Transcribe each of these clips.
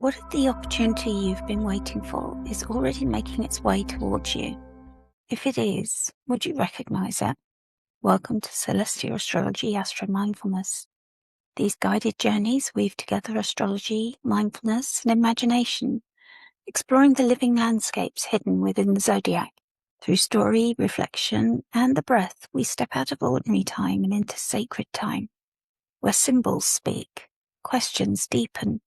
What if the opportunity you've been waiting for is already making its way towards you? If it is, would you recognize it? Welcome to Celestial Astrology, Astro Mindfulness. These guided journeys weave together astrology, mindfulness, and imagination, exploring the living landscapes hidden within the zodiac. Through story, reflection, and the breath, we step out of ordinary time and into sacred time, where symbols speak, questions deepen,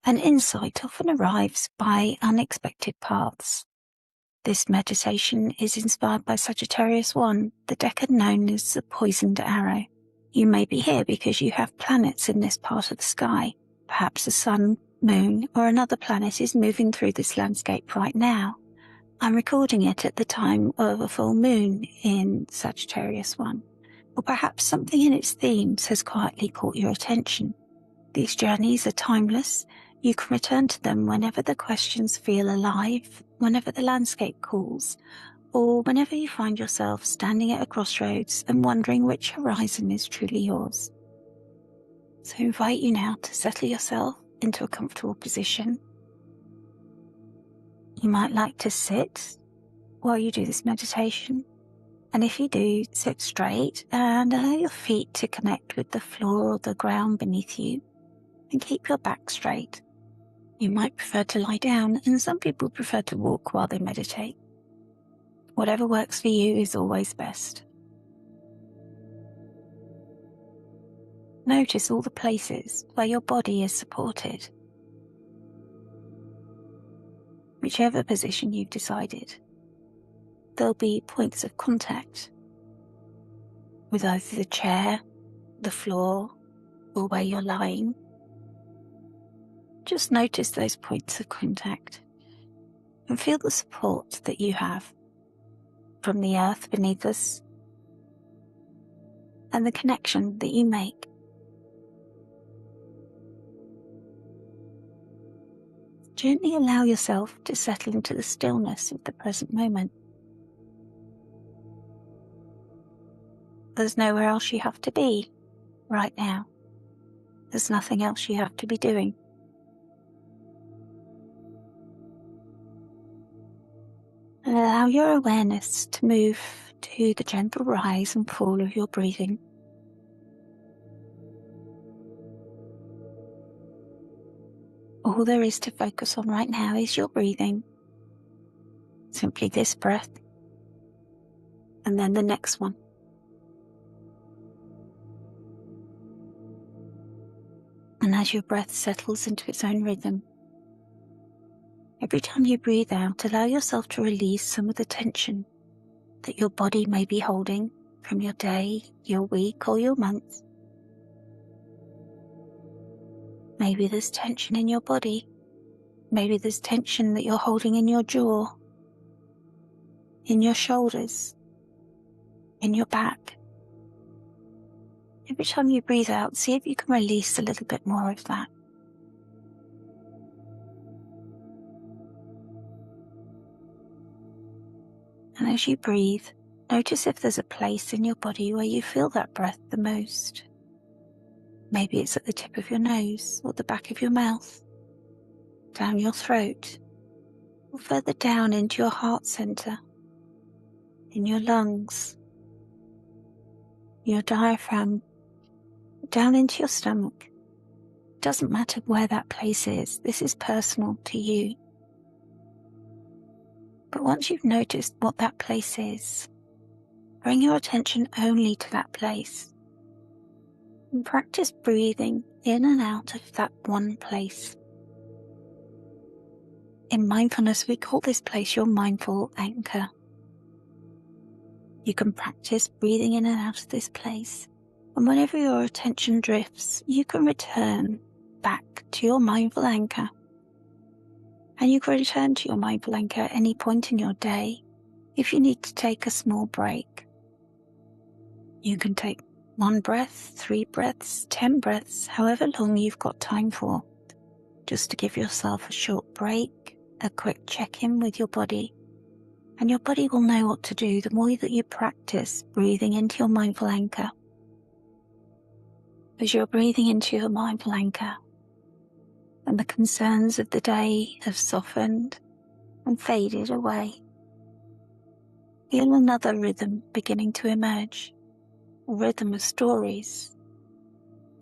and insight often arrives by unexpected paths. This meditation is inspired by Sagittarius I, the decan known as the poisoned arrow. You may be here because you have planets in this part of the sky. Perhaps the sun, moon, or another planet is moving through this landscape right now. I'm recording it at the time of a full moon in Sagittarius I. Or perhaps something in its themes has quietly caught your attention. These journeys are timeless. You can return to them whenever the questions feel alive, whenever the landscape calls, or whenever you find yourself standing at a crossroads and wondering which horizon is truly yours. So I invite you now to settle yourself into a comfortable position. You might like to sit while you do this meditation. And if you do, sit straight and allow your feet to connect with the floor or the ground beneath you, and keep your back straight. You might prefer to lie down, and some people prefer to walk while they meditate. Whatever works for you is always best. Notice all the places where your body is supported. Whichever position you've decided, there'll be points of contact with either the chair, the floor, or where you're lying. Just notice those points of contact and feel the support that you have from the earth beneath us and the connection that you make. Gently allow yourself to settle into the stillness of the present moment. There's nowhere else you have to be right now. There's nothing else you have to be doing. And allow your awareness to move to the gentle rise and fall of your breathing. All there is to focus on right now is your breathing. Simply this breath, and then the next one. And as your breath settles into its own rhythm, every time you breathe out, allow yourself to release some of the tension that your body may be holding from your day, your week, or your month. Maybe there's tension in your body. Maybe there's tension that you're holding in your jaw, in your shoulders, in your back. Every time you breathe out, see if you can release a little bit more of that. And as you breathe, notice if there's a place in your body where you feel that breath the most. Maybe it's at the tip of your nose, or the back of your mouth, down your throat, or further down into your heart center, in your lungs, your diaphragm, down into your stomach. It doesn't matter where that place is. This is personal to you. But once you've noticed what that place is, bring your attention only to that place and practice breathing in and out of that one place. In mindfulness, we call this place your mindful anchor. You can practice breathing in and out of this place, and whenever your attention drifts, you can return back to your mindful anchor. And you can return to your mindful anchor at any point in your day if you need to take a small break. You can take 1 breath, 3 breaths, 10 breaths, however long you've got time for, just to give yourself a short break, a quick check-in with your body. And your body will know what to do the more that you practice breathing into your mindful anchor. As you're breathing into your mindful anchor, and the concerns of the day have softened and faded away. Feel another rhythm beginning to emerge, a rhythm of stories,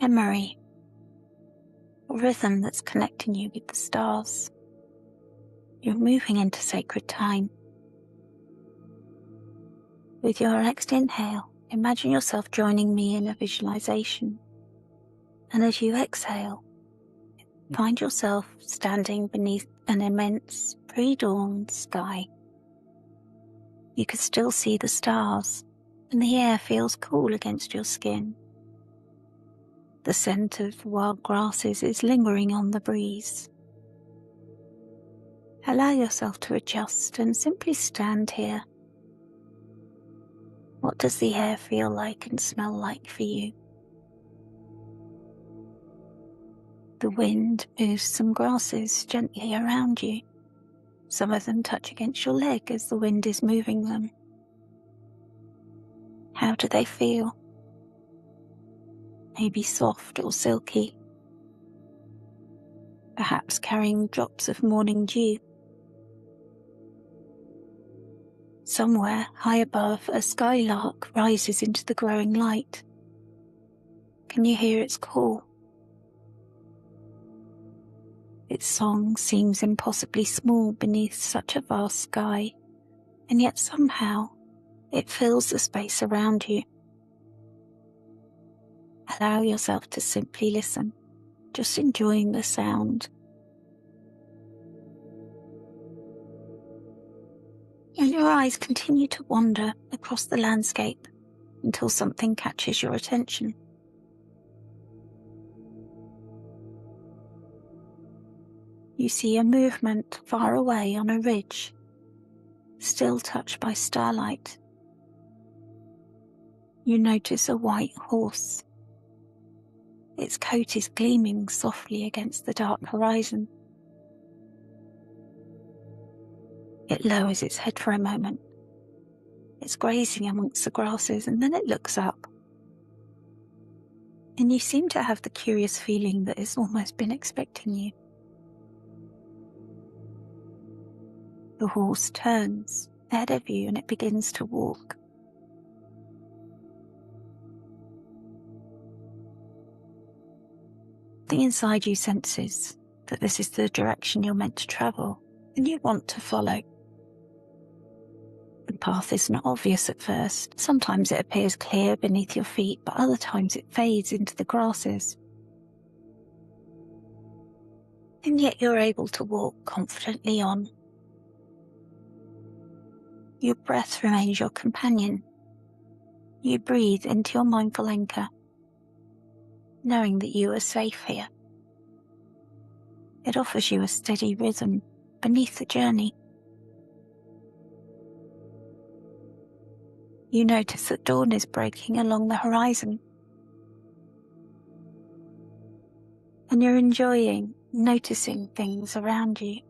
memory, a rhythm that's connecting you with the stars. You're moving into sacred time. With your next inhale, imagine yourself joining me in a visualization. And as you exhale, find yourself standing beneath an immense pre-dawn sky. You can still see the stars, and the air feels cool against your skin. The scent of wild grasses is lingering on the breeze. Allow yourself to adjust and simply stand here. What does the air feel like and smell like for you? The wind moves some grasses gently around you. Some of them touch against your leg as the wind is moving them. How do they feel? Maybe soft or silky, perhaps carrying drops of morning dew. Somewhere high above, a skylark rises into the growing light. Can you hear its call? Its song seems impossibly small beneath such a vast sky, and yet somehow it fills the space around you. Allow yourself to simply listen, just enjoying the sound. And your eyes continue to wander across the landscape until something catches your attention. You see a movement far away on a ridge, still touched by starlight. You notice a white horse. Its coat is gleaming softly against the dark horizon. It lowers its head for a moment. It's grazing amongst the grasses, and then it looks up. And you seem to have the curious feeling that it's almost been expecting you. The horse turns ahead of you and it begins to walk. The inside you senses that this is the direction you're meant to travel, and you want to follow. The path is not obvious at first. Sometimes it appears clear beneath your feet, but other times it fades into the grasses. And yet you're able to walk confidently on. Your breath remains your companion. You breathe into your mindful anchor, knowing that you are safe here. It offers you a steady rhythm beneath the journey. You notice that dawn is breaking along the horizon. And you're enjoying noticing things around you.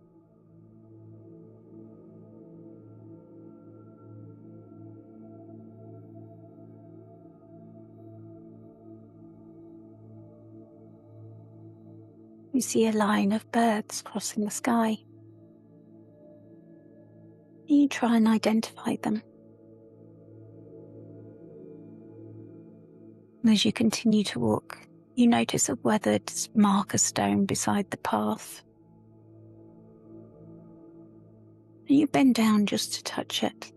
You see a line of birds crossing the sky. You try and identify them. And as you continue to walk, you notice a weathered marker stone beside the path. And you bend down just to touch it.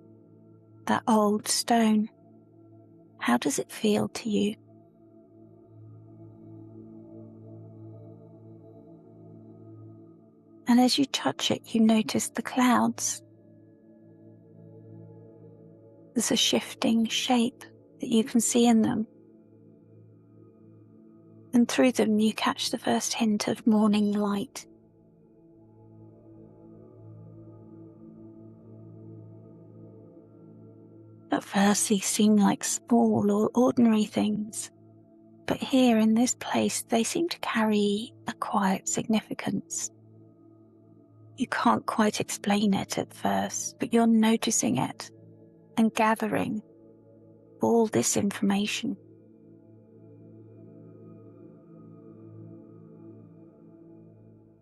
That old stone. How does it feel to you? And as you touch it, you notice the clouds. There's a shifting shape that you can see in them. And through them you catch the first hint of morning light. At first these seem like small or ordinary things, but here in this place they seem to carry a quiet significance. You can't quite explain it at first, but you're noticing it and gathering all this information.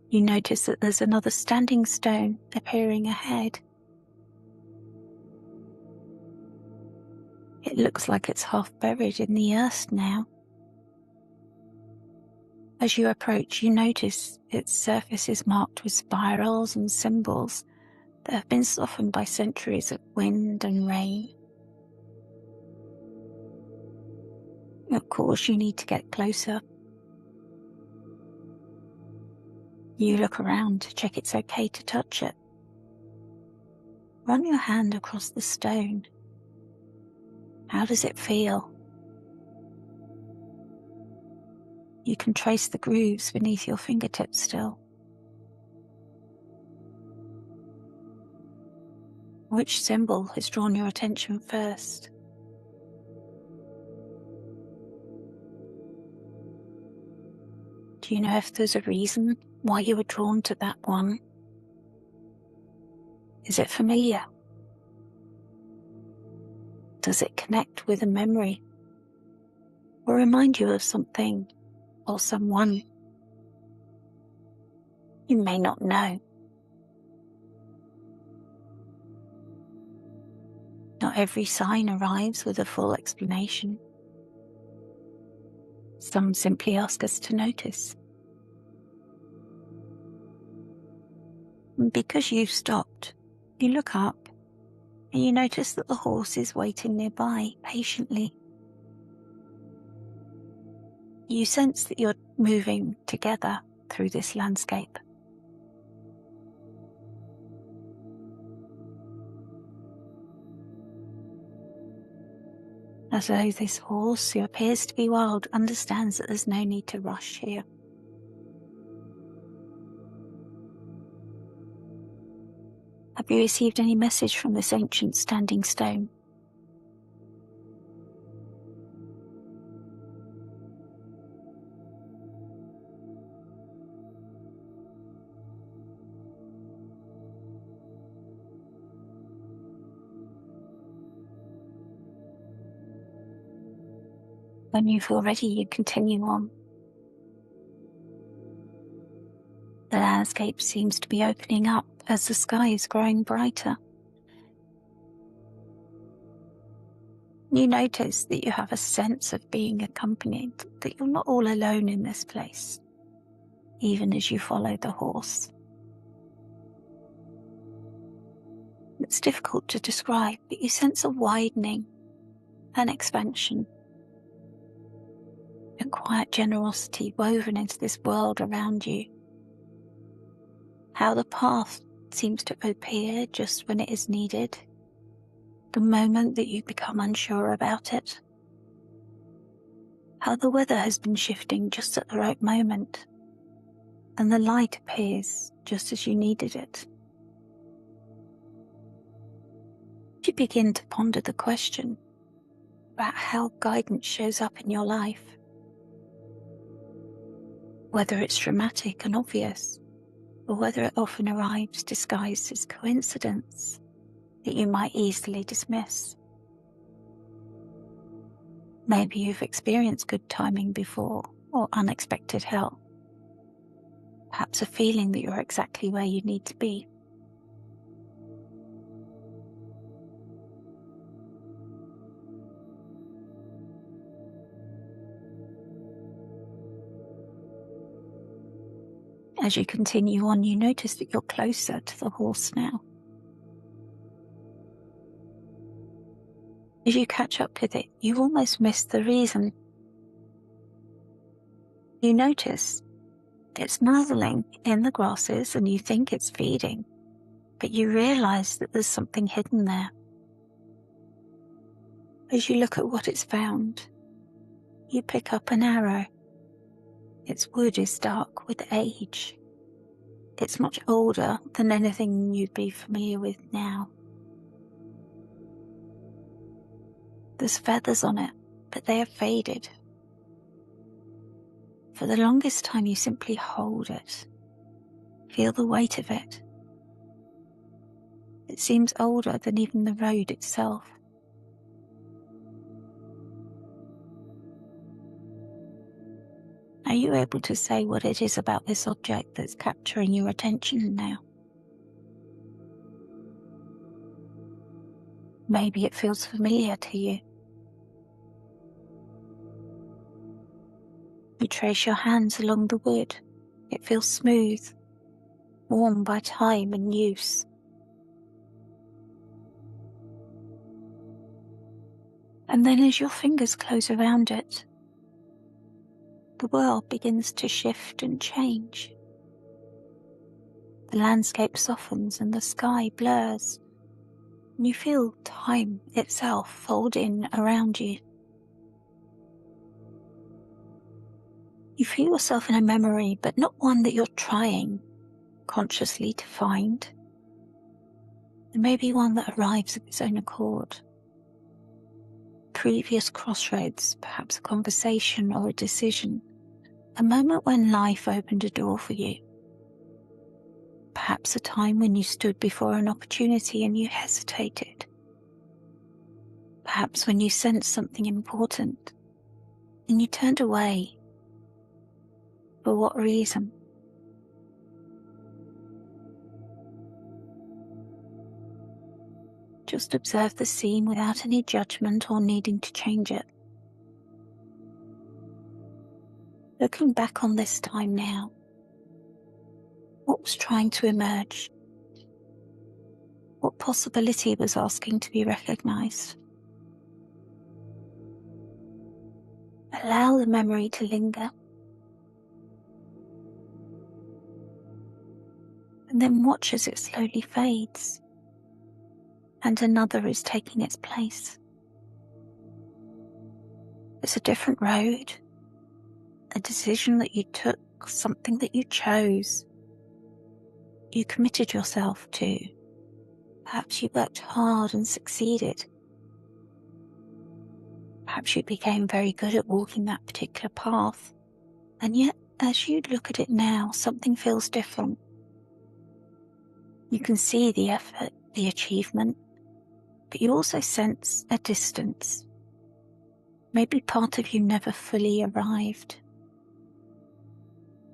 You notice that there's another standing stone appearing ahead. It looks like it's half buried in the earth now. As you approach, you notice its surface is marked with spirals and symbols that have been softened by centuries of wind and rain. Of course, you need to get closer. You look around to check it's okay to touch it. Run your hand across the stone. How does it feel? You can trace the grooves beneath your fingertips still. Which symbol has drawn your attention first? Do you know if there's a reason why you were drawn to that one? Is it familiar? Does it connect with a memory? Or remind you of something or someone? You may not know. Not every sign arrives with a full explanation. Some simply ask us to notice. And because you've stopped, you look up and you notice that the horse is waiting nearby patiently. You sense that you're moving together through this landscape. As though this horse, who appears to be wild, understands that there's no need to rush here. Have you received any message from this ancient standing stone? When you feel ready, you continue on. The landscape seems to be opening up as the sky is growing brighter. You notice that you have a sense of being accompanied, that you're not all alone in this place, even as you follow the horse. It's difficult to describe, but you sense a widening, an expansion, a quiet generosity woven into this world around you. How the path seems to appear just when it is needed, the moment that you become unsure about it. How the weather has been shifting just at the right moment, and the light appears just as you needed it. You begin to ponder the question about how guidance shows up in your life. Whether it's dramatic and obvious, or whether it often arrives disguised as coincidence that you might easily dismiss. Maybe you've experienced good timing before, or unexpected help. Perhaps a feeling that you're exactly where you need to be. As you continue on, you notice that you're closer to the horse now. As you catch up with it, you almost miss the reason. You notice it's nuzzling in the grasses and you think it's feeding, but you realize that there's something hidden there. As you look at what it's found, you pick up an arrow. Its wood is dark with age. It's much older than anything you'd be familiar with now. There's feathers on it, but they have faded. For the longest time you simply hold it. Feel the weight of it. It seems older than even the road itself. Now you able to say what it is about this object that's capturing your attention now? Maybe it feels familiar to you. You trace your hands along the wood. It feels smooth, warm by time and use. And then as your fingers close around it, the world begins to shift and change. The landscape softens and the sky blurs, and you feel time itself fold in around you. You feel yourself in a memory, but not one that you're trying consciously to find. It may be one that arrives of its own accord. Previous crossroads, perhaps a conversation or a decision, a moment when life opened a door for you. Perhaps a time when you stood before an opportunity and you hesitated. Perhaps when you sensed something important and you turned away. For what reason? Just observe the scene without any judgment or needing to change it. Looking back on this time now, what was trying to emerge? What possibility was asking to be recognized? Allow the memory to linger. And then watch as it slowly fades, and another is taking its place. It's a different road, a decision that you took, something that you chose, you committed yourself to. Perhaps you worked hard and succeeded. Perhaps you became very good at walking that particular path, and yet as you look at it now, something feels different. You can see the effort, the achievement, but you also sense a distance. Maybe part of you never fully arrived.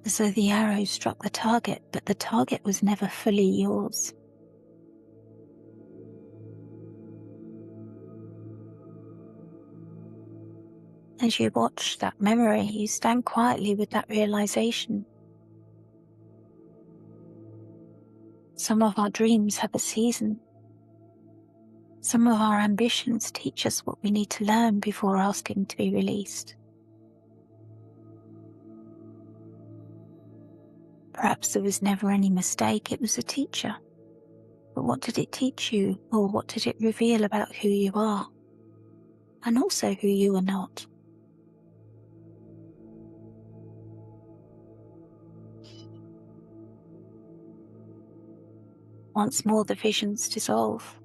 As though the arrow struck the target, but the target was never fully yours. As you watch that memory, you stand quietly with that realization. Some of our dreams have a season. Some of our ambitions teach us what we need to learn before asking to be released. Perhaps there was never any mistake, it was a teacher. But what did it teach you, or what did it reveal about who you are? And also who you are not? Once more the visions dissolve,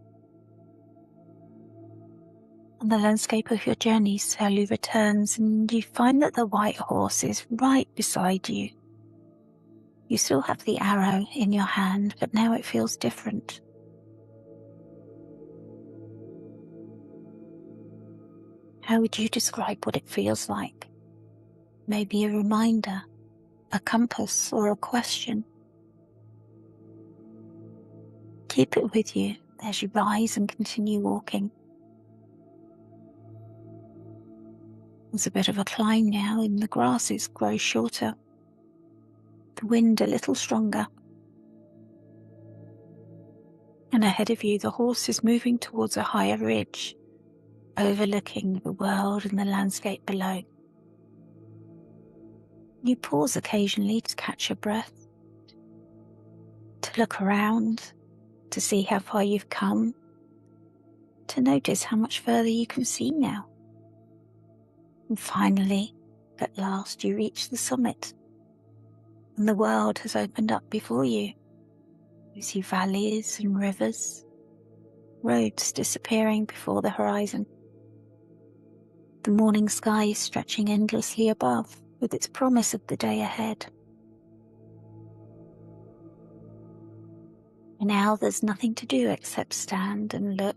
and the landscape of your journey slowly returns, and you find that the white horse is right beside you. You still have the arrow in your hand, but now it feels different. How would you describe what it feels like? Maybe a reminder, a compass, or a question. Keep it with you as you rise and continue walking. There's a bit of a climb now, and the grasses grow shorter. The wind a little stronger. And ahead of you, the horse is moving towards a higher ridge, overlooking the world and the landscape below. You pause occasionally to catch your breath, to look around, to see how far you've come, to notice how much further you can see now. And finally, at last, you reach the summit, and the world has opened up before you. You see valleys and rivers, roads disappearing before the horizon. The morning sky is stretching endlessly above, with its promise of the day ahead. And now there's nothing to do except stand and look.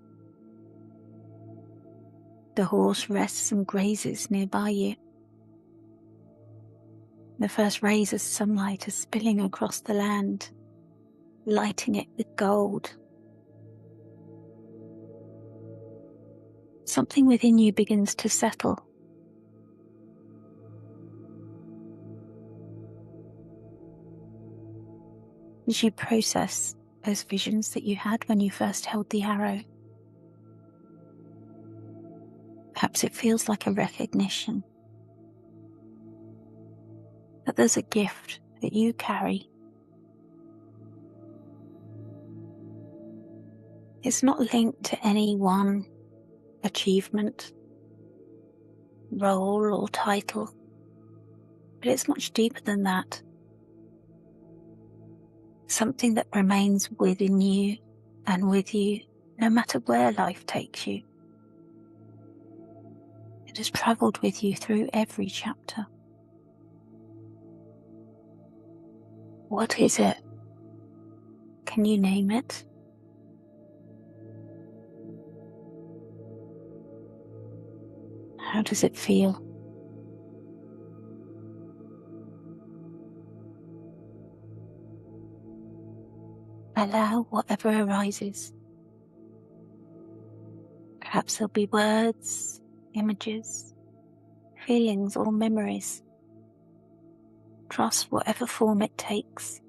The horse rests and grazes nearby you. The first rays of sunlight are spilling across the land, lighting it with gold. Something within you begins to settle. As you process those visions that you had when you first held the arrow, perhaps it feels like a recognition that there's a gift that you carry. It's not linked to any one achievement, role or title, but it's much deeper than that. Something that remains within you and with you no matter where life takes you. It has travelled with you through every chapter. What is it? Can you name it? How does it feel? Allow whatever arises. Perhaps there'll be words, images, feelings or memories. Trust whatever form it takes.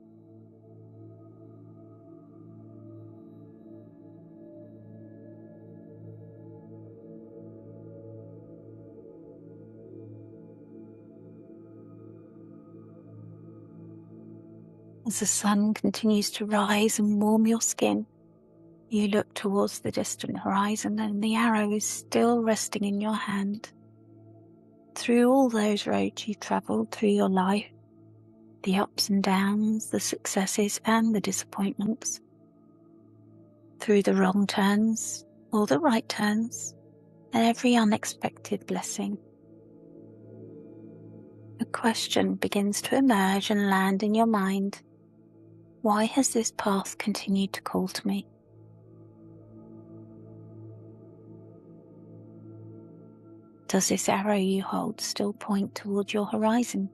As the sun continues to rise and warm your skin, you look towards the distant horizon and the arrow is still resting in your hand. Through all those roads you've travelled through your life, the ups and downs, the successes and the disappointments, through the wrong turns or the right turns, and every unexpected blessing. A question begins to emerge and land in your mind. Why has this path continued to call to me? Does this arrow you hold still point towards your horizon?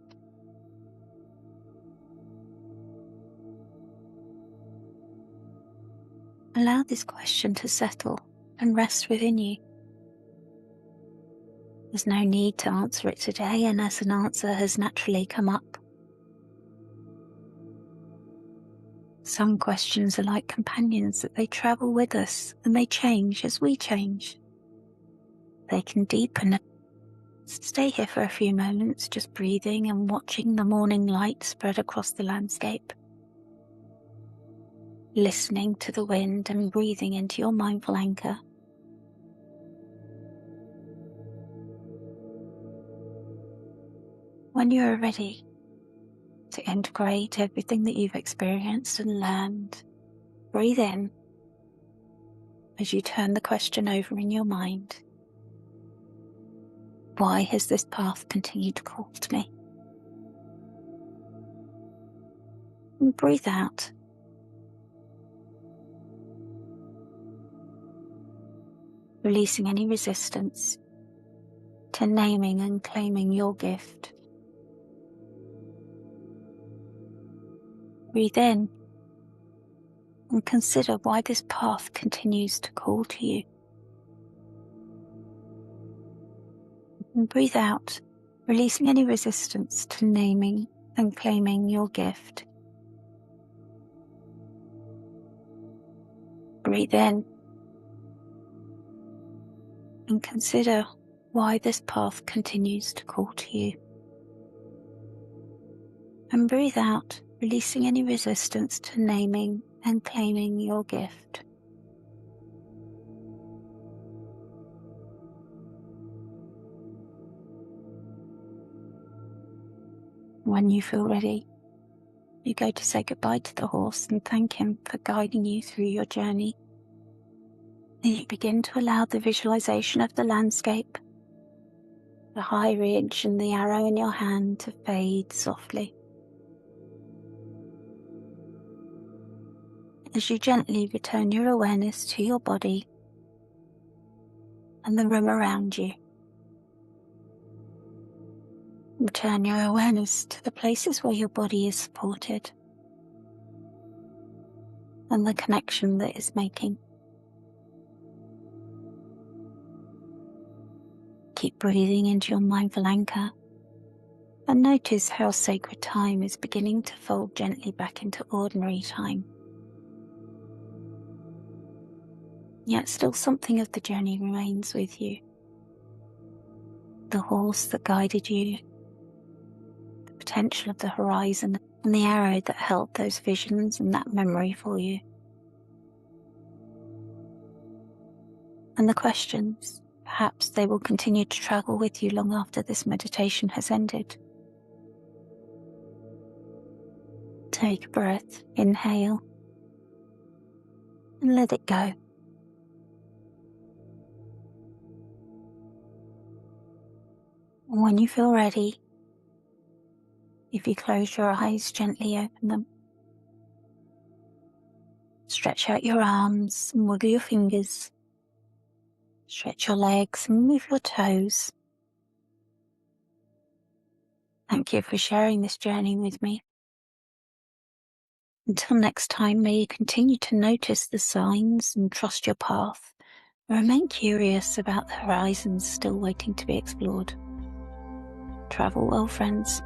Allow this question to settle and rest within you. There's no need to answer it today unless an answer has naturally come up. Some questions are like companions that they travel with us and they change as we change. They can deepen. Stay here for a few moments, just breathing and watching the morning light spread across the landscape. Listening to the wind and breathing into your mindful anchor. When you are ready to integrate everything that you've experienced and learned, breathe in as you turn the question over in your mind. Why has this path continued to call to me? And breathe out. Releasing any resistance to naming and claiming your gift. Breathe in and consider why this path continues to call to you. And breathe out, releasing any resistance to naming and claiming your gift. Breathe in and consider why this path continues to call to you. And breathe out, releasing any resistance to naming and claiming your gift. When you feel ready, you go to say goodbye to the horse and thank him for guiding you through your journey. Then you begin to allow the visualization of the landscape, the high ridge and the arrow in your hand to fade softly. As you gently return your awareness to your body and the room around you. Return your awareness to the places where your body is supported and the connection that it's making. Keep breathing into your mindful anchor and notice how sacred time is beginning to fold gently back into ordinary time. Yet still something of the journey remains with you. The horse that guided you, the potential of the horizon, and the arrow that held those visions and that memory for you. And the questions, perhaps they will continue to travel with you long after this meditation has ended. Take a breath, inhale, and let it go. And when you feel ready, if you close your eyes, gently open them. Stretch out your arms and wiggle your fingers. Stretch your legs and move your toes. Thank you for sharing this journey with me. Until next time, may you continue to notice the signs and trust your path. Remain curious about the horizons still waiting to be explored. Travel well, friends.